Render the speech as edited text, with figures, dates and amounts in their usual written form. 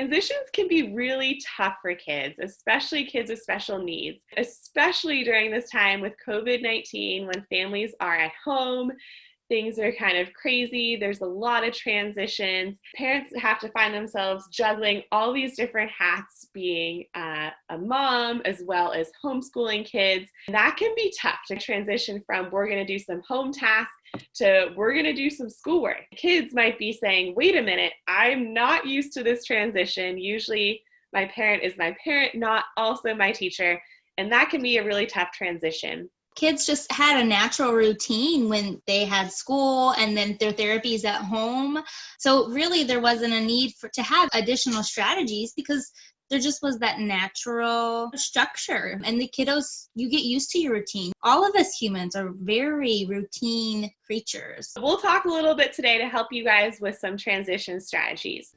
Transitions can be really tough for kids, especially kids with special needs, especially during this time with COVID-19 when families are at home. Things are kind of crazy. There's a lot of transitions. Parents have to find themselves juggling all these different hats, being a mom as well as homeschooling kids. That can be tough to transition from we're going to do some home tasks to we're going to do some schoolwork. Kids might be saying, wait a minute, I'm not used to this transition. Usually my parent is my parent, not also my teacher. And that can be a really tough transition. Kids just had a natural routine when they had school and then their therapies at home. So really there wasn't a need to have additional strategies because there just was that natural structure. And the kiddos, you get used to your routine. All of us humans are very routine creatures. We'll talk a little bit today to help you guys with some transition strategies.